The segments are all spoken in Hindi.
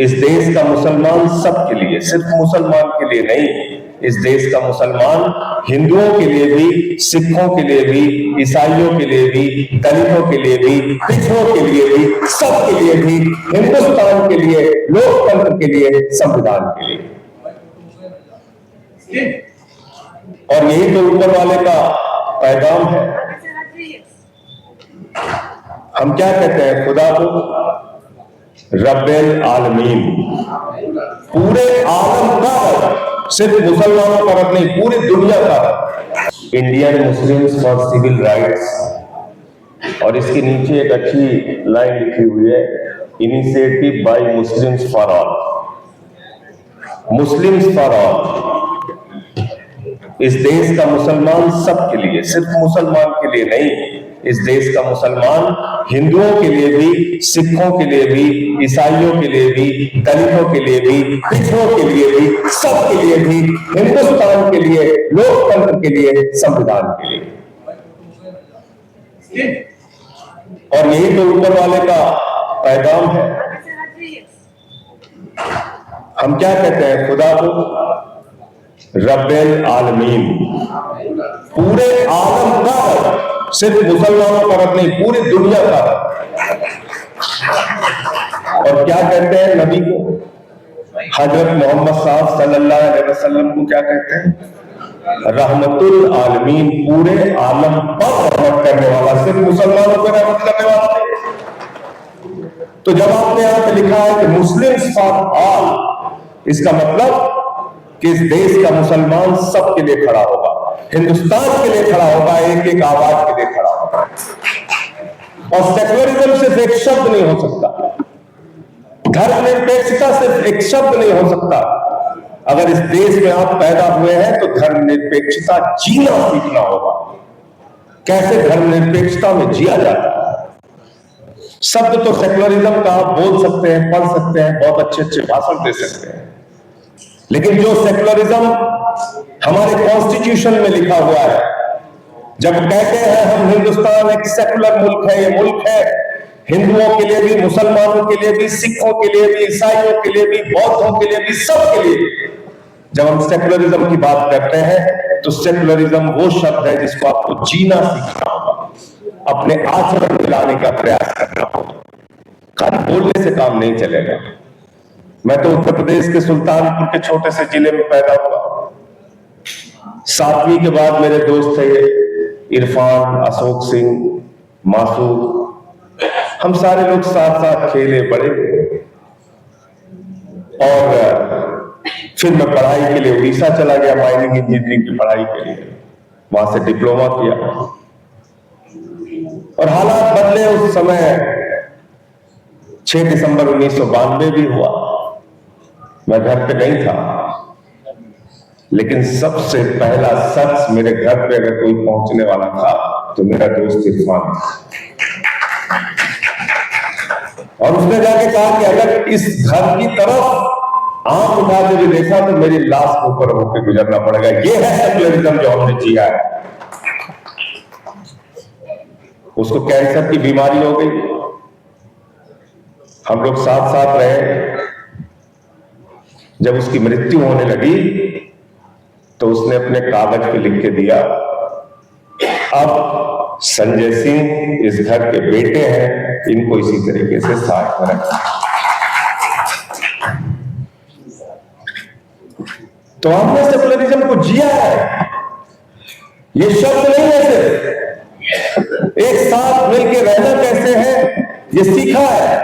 इस देश का मुसलमान सबके लिए, सिर्फ मुसलमान के लिए नहीं, इस देश का मुसलमान हिंदुओं के लिए भी, सिखों के लिए भी, ईसाइयों के लिए भी, दलितों के लिए भी, पिछड़ों के लिए भी, सबके लिए भी, हिंदुस्तान के लिए, लोकतंत्र के लिए, संविधान के लिए। और यही तो ऊपर वाले का पैगाम है। हम क्या कहते हैं खुदा को? रब्बेल आलमीन, पूरे आलम का रब, सिर्फ मुसलमानों का रब नहीं, पूरी दुनिया का रब। Indian Muslims for civil rights, और इसके नीचे एक अच्छी लाइन लिखी हुई है, initiative by Muslims for all. Muslims for all, इस देश का मुसलमान सबके लिए, सिर्फ मुसलमान के लिए नहीं, इस देश का मुसलमान हिंदुओं के लिए भी, सिखों के लिए भी, ईसाइयों के लिए भी, दलितों के लिए भी, पिछड़ों के लिए भी, सबके लिए भी, हिंदुस्तान के लिए, लोकतंत्र के लिए, संविधान के लिए। और यही तो ऊपर वाले का पैगाम है। हम क्या कहते हैं खुदा को? रब्बेल आलमीन, पूरे आलम का रब, सिर्फ मुसलमानों का रब नहीं, पूरी दुनिया का रब। और क्या कहते हैं नबी को? हजरत मोहम्मद साहब सल्लल्लाहु अलैहि वसल्लम को क्या कहते हैं? रहमतुल आलमीन, पूरे आलम पर रहमत करने वाला, सिर्फ मुसलमानों पर रहमत करने वाला नहीं। तो जब आपने यहां पे लिखा है कि मुस्लिम्स फॉर ऑल, इसका मतलब कि इस देश का मुसलमान सबके लिए खड़ा होगा, हिंदुस्तान के लिए खड़ा होगा, एक एक आवाज के लिए खड़ा होगा। और सेक्युलरिज्म सिर्फ एक शब्द नहीं हो सकता, धर्मनिरपेक्षता सिर्फ एक शब्द नहीं हो सकता। अगर इस देश में आप पैदा हुए हैं तो धर्मनिरपेक्षता जीना सीखना होगा। कैसे धर्मनिरपेक्षता में जिया जाता है? शब्द तो सेक्युलरिज्म का आप बोल सकते हैं, पढ़ सकते हैं, बहुत अच्छे अच्छे भाषण दे सकते हैं, लेकिन जो सेक्युलरिज्म हमारे कॉन्स्टिट्यूशन में लिखा हुआ है, जब कहते हैं हम हिंदुस्तान एक सेक्युलर मुल्क है, ये मुल्क है हिंदुओं के लिए भी, मुसलमानों के लिए भी, सिखों के लिए भी, ईसाइयों के लिए भी, बौद्धों के लिए भी, सबके लिए, जब हम सेक्युलरिज्म की बात करते हैं तो सेक्युलरिज्म वो शब्द है जिसको आपको जीना सीखना होगा, अपने आचरण में लाने का प्रयास करना होगा। खाली बोलने से काम नहीं चलेगा। मैं तो उत्तर प्रदेश के सुल्तानपुर के छोटे से जिले में पैदा हुआ। 7वीं के बाद मेरे दोस्त थे इरफान, अशोक सिंह, मासूद, हम सारे लोग साथ साथ खेले बड़े। और फिर मैं पढ़ाई के लिए उड़ीसा चला गया, माइनिंग इंजीनियरिंग की पढ़ाई के लिए, वहां से डिप्लोमा किया। और हालात बदले, उस समय 6 दिसंबर 1992 भी हुआ, मैं घर पे नहीं था, लेकिन सबसे पहला शख्स मेरे घर पे अगर कोई पहुंचने वाला था तो मेरा दोस्त इरफान। और उसने जाके कहा कि अगर इस घर की तरफ आंख उठा के भी देखा तो मेरी लाश के ऊपर होकर गुजरना पड़ेगा। ये है सेक्युलरिज्म जो हमने जिया है। उसको कैंसर की बीमारी हो गई, हम लोग साथ साथ रहे। जब उसकी मृत्यु होने लगी तो उसने अपने कागज पे लिख के दिया, अब संजय सिंह इस घर के बेटे हैं, इनको इसी तरीके से साथ में रखना। तो हमने सेक्युलरिज्म को जिया है। ये शब्द नहीं है, सिर्फ एक साथ मिलकर रहना कैसे है ये सीखा है।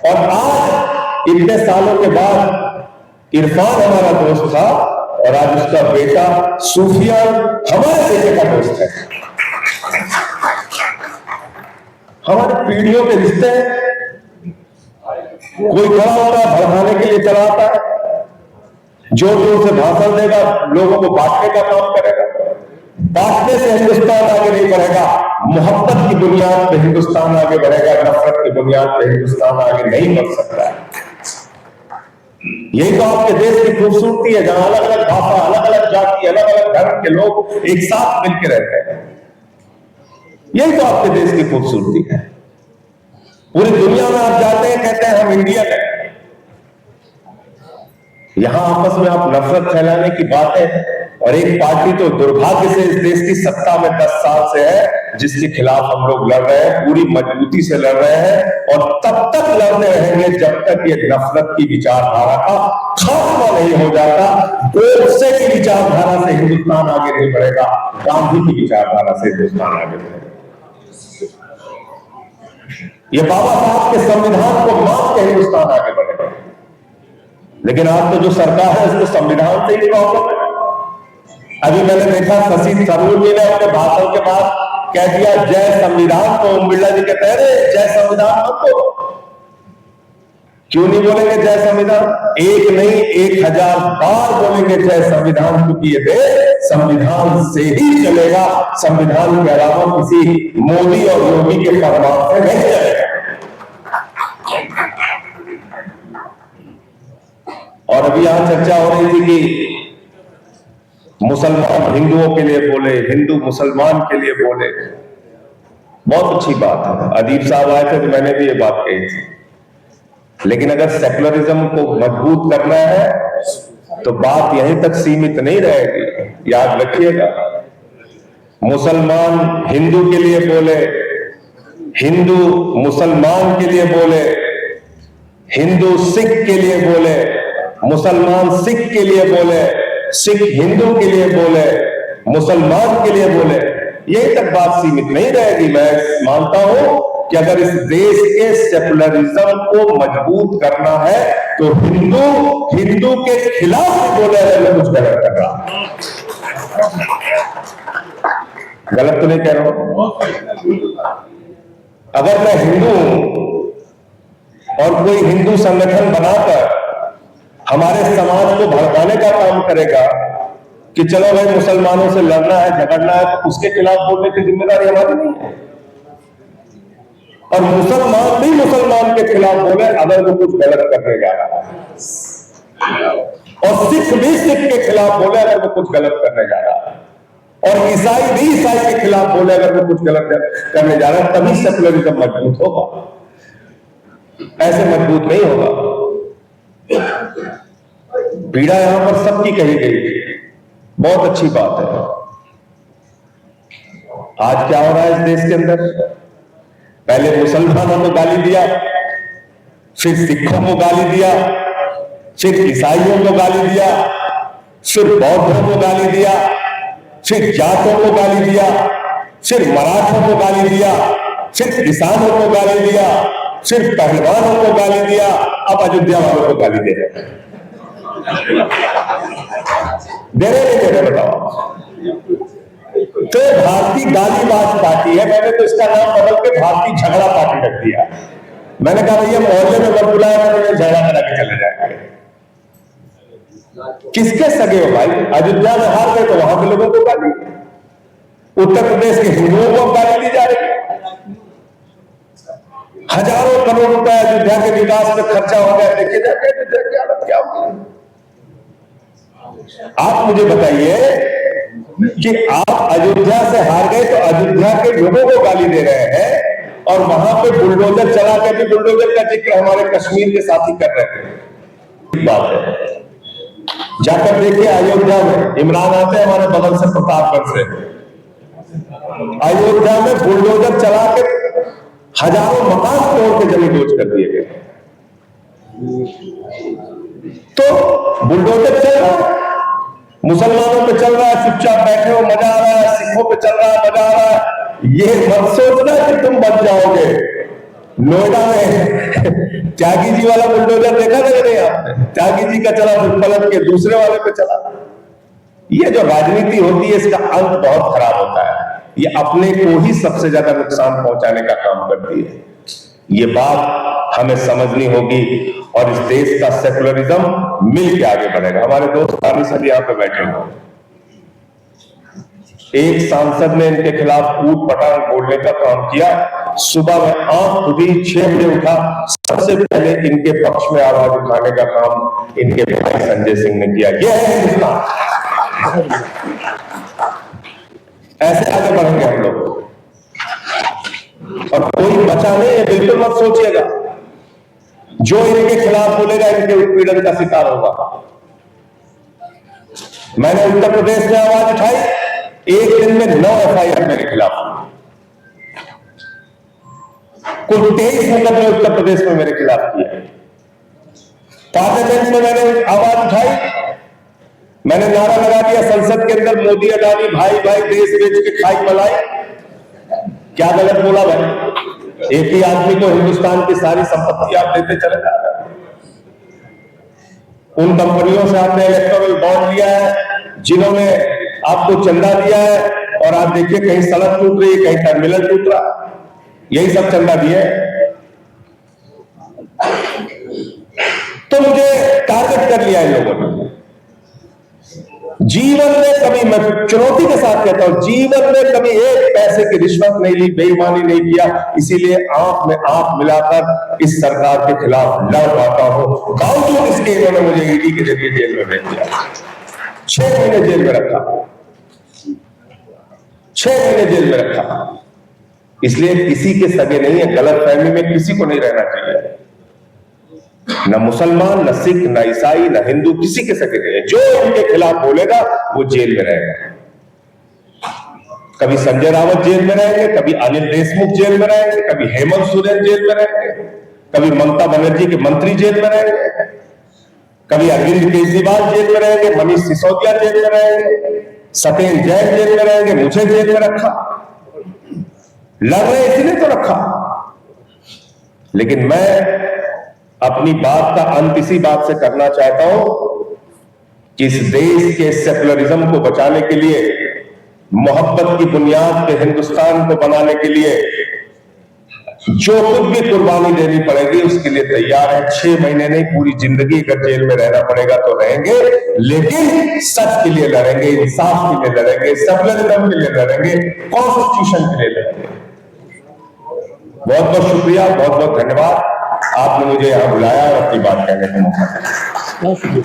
और आज इतने सालों के बाद इरफान हमारा दोस्त था और आज उसका बेटा सूफियान हमारे बेटे का दोस्त है। हमारे पीढ़ियों के रिश्ते, कोई खड़ा होता है बढ़ाने के लिए चला आता है, जोर जोर से भाषण देगा, लोगों को बांटने का काम करेगा। बांटने से हिंदुस्तान आगे नहीं बढ़ेगा, मोहब्बत की बुनियाद पे हिंदुस्तान आगे बढ़ेगा, नफरत की बुनियाद पे हिंदुस्तान आगे नहीं बढ़ सकता है। यही तो आपके देश की खूबसूरती है, जहां अलग अलग भाषा, अलग अलग जाति, अलग अलग धर्म के लोग एक साथ मिलकर रहते हैं। यही तो आपके देश की खूबसूरती है। पूरी दुनिया में आप जाते हैं, कहते हैं हम इंडियन हैं। यहां आपस में आप नफरत फैलाने की बात है। और एक पार्टी तो दुर्भाग्य से इस देश की सत्ता में 10 साल से है, जिसके खिलाफ हम लोग लड़ रहे हैं, पूरी मजबूती से लड़ रहे हैं और तब तक लड़ते रहेंगे जब तक ये नफरत की विचारधारा का खात्मा नहीं हो जाता। गोडसे की विचारधारा से हिंदुस्तान आगे नहीं बढ़ेगा, गांधी की विचारधारा से हिंदुस्तान आगे बढ़ेगा। ये बाबा साहब के संविधान को मान के हिंदुस्तान आगे बढ़ेगा। लेकिन आज तो जो सरकार है उसको संविधान से ही प्रॉब्लम है। अभी मैंने देखा शशि थरूर जी ने अपने भाषण के बाद कह दिया जय संविधान, तो ओम बिरला जी कहते हैं जय संविधान मत बोलो। क्यों नहीं बोलेंगे जय संविधान? एक नहीं 1000 बार बोलेंगे जय संविधान, क्योंकि ये देश संविधान से ही चलेगा। संविधान के अलावा किसी मोदी और योगी के फरमान से नहीं चलेगा। और अभी यहां चर्चा हो रही थी कि मुसलमान हिंदुओं के लिए बोले, हिंदू मुसलमान के लिए बोले। बहुत अच्छी बात है। अदीब साहब आए थे तो मैंने भी ये बात कही थी। लेकिन अगर सेकुलरिज्म को मजबूत करना है तो बात यहीं तक सीमित नहीं रहेगी, याद रखिएगा। मुसलमान हिंदू के लिए बोले, हिंदू मुसलमान के लिए बोले, हिंदू सिख के लिए बोले, मुसलमान सिख के लिए बोले, सिख हिंदू के लिए बोले, मुसलमान के लिए बोले, यही तक बात सीमित नहीं रहेगी। मैं मानता हूं कि अगर इस देश के सेकुलरिज्म को मजबूत करना है तो हिंदू हिंदू के खिलाफ बोले अगर कुछ गलत कर रहा। गलत तो नहीं कह रहा हूं। अगर मैं हिंदू हूं और कोई हिंदू संगठन बनाकर हमारे समाज को भड़काने का काम करेगा कि चलो भाई मुसलमानों से लड़ना है, झगड़ना है, तो उसके खिलाफ बोलने की जिम्मेदारी हमारी नहीं है। और मुसलमान भी मुसलमान के खिलाफ बोले अगर वो कुछ गलत करने जा रहा है, और सिख भी सिख के खिलाफ बोले अगर वो कुछ गलत करने जा रहा है, और ईसाई भी ईसाई के खिलाफ बोले अगर वो कुछ गलत करने जा रहा है, तभी सेकुलरिज्म मजबूत होगा। ऐसे मजबूत नहीं होगा। पीड़ा यहां पर सबकी कही गई, बहुत अच्छी बात है। आज क्या हो रहा है इस देश के अंदर? पहले मुसलमानों को गाली दिया, फिर सिखों को गाली दिया, फिर ईसाइयों को गाली दिया, फिर बौद्धों को गाली दिया, फिर जाटों को गाली दिया, फिर मराठों को गाली दिया, फिर किसानों को गाली दिया, फिर पहलवानों को गाली दिया, अब अयोध्या वालों को गाली दे रहे हैं। दे रहे बताओ। तो भारतीय गालीबाज पार्टी है। मैंने तो इसका नाम बदल के भारतीय झगड़ा पार्टी रख दिया। मैंने कहा भैया मोहल्ले में मत बुलाया तो झगड़ा करा के चले जाएंगे। किसके सगे हो भाई? अयोध्या में हार गए तो वहां के लोगों को गाली, उत्तर प्रदेश के हिंदुओं को गाली दी जा रही है। हजारों करोड़ रुपए अयोध्या के विकास में खर्चा हो गया। देखिए जाके अयोध्या की हालत क्या होगी। आप मुझे बताइए कि आप अयोध्या से हार गए तो अयोध्या के लोगों को गाली दे रहे हैं, और वहां पे बुलडोजर चला के भी बुलडोजर का जिक्र हमारे कश्मीर के साथी कर रहे थे। बात है, जाकर देखिए अयोध्या में इमरान आते हैं हमारे बगल से, प्रतापगढ़ से। अयोध्या में बुलडोजर चला के हजारों मकान तोड़ के जमींदोज कर दिए गए। तो बुलडोजर चल रहा है, मुसलमानों पे चल रहा है, चुपचाप बैठे हो मजा आ रहा है, सिखों पे चल रहा है मजा आ रहा है। ये मत सोचना कि तुम बच जाओगे। नोएडा में त्यागी जी वाला बुलडोजर देखा था नहीं आपने? त्यागी जी का चला, फिर पलट के दूसरे वाले पे चला। ये जो राजनीति होती है इसका अंत बहुत खराब होता है। ये अपने को ही सबसे ज्यादा नुकसान पहुंचाने का काम करती है। ये बात हमें समझनी होगी और इस देश का सेकुलरिज्म मिल के आगे बढ़ेगा। हमारे दोस्त सब यहाँ पे बैठे हुए, एक सांसद ने इनके खिलाफ ऊट पटांग बोलने का काम किया। सुबह में आंख खुली 6 बजे उठा, सबसे पहले इनके पक्ष में आवाज उठाने का काम इनके भाई संजय सिंह ने किया। यह है हिंदुस्तान। ऐसे आगे बढ़ेंगे हम लोग। और कोई बचा नहीं है, बिल्कुल मत सोचिएगा। जो इनके खिलाफ बोलेगा इनके उत्पीड़न का शिकार होगा। मैंने उत्तर प्रदेश में आवाज उठाई, एक दिन में 9 FIR मेरे खिलाफ, कुल 23 मुकदमे उत्तर प्रदेश में मेरे खिलाफ किए। पार्लियामेंट में मैंने आवाज उठाई, मैंने नारा लगा दिया संसद के अंदर, मोदी अडानी भाई भाई देश बेच के खाई मलाई। क्या गलत बोला भाई? एक ही आदमी को हिंदुस्तान की सारी संपत्ति आप देते चले जा रहे हैं। उन कंपनियों से आपने इलेक्टोरल बॉन्ड लिया है जिन्होंने आपको चंदा दिया है, और आप देखिए कहीं सड़क टूट रही है, कहीं टर्मिनल टूट रहा, यही सब चंदा दिए। तो मुझे टारगेट कर लिया इन लोगों ने। जीवन में कभी, मैं चुनौती के साथ कहता हूं, जीवन में कभी एक पैसे की रिश्वत नहीं ली, बेईमानी नहीं किया, इसीलिए आंख में आंख मिलाकर इस सरकार के खिलाफ लड़ पाता हूं। बावजूद इसके इन्होंने मुझे ईडी के जरिए जेल में भेज दिया, 6 महीने जेल में रखा, 6 महीने जेल में रखा। इसलिए किसी के सगे नहीं है, गलतफहमी में किसी को नहीं रहना चाहिए। न मुसलमान, न सिख, न ईसाई, न हिंदू, किसी के सगे नहीं है। जो इनके खिलाफ बोलेगा वो जेल में रहेगा। कभी संजय रावत जेल में रहेंगे, कभी अनिल देशमुख जेल में रहेंगे, कभी हेमंत सोरेन जेल में रहेंगे, कभी ममता बनर्जी के मंत्री जेल में रहेंगे, कभी अरविंद केजरीवाल जेल में रहेंगे, मनीष सिसोदिया जेल में रहेंगे, सत्येंद्र जैन जेल में रहेंगे। मुझे जेल में रखा, लड़ रहे इसलिए तो रखा। लेकिन मैं अपनी बात का अंत इसी बात से करना चाहता हूं कि इस देश के सेकुलरिज्म को बचाने के लिए, मोहब्बत की बुनियाद पे हिंदुस्तान को बनाने के लिए जो कुछ भी कुर्बानी देनी पड़ेगी उसके लिए तैयार है। 6 महीने नहीं, पूरी जिंदगी अगर जेल में रहना पड़ेगा तो रहेंगे, लेकिन सच के लिए लड़ेंगे, इंसाफ के लिए लड़ेंगे, सेकुलरिज्म के लिए लड़ेंगे, कॉन्स्टिट्यूशन के लिए लड़ेंगे। बहुत बहुत शुक्रिया, बहुत बहुत धन्यवाद, आपने मुझे यहां बुलाया और अपनी बात कहने का मौका दिया।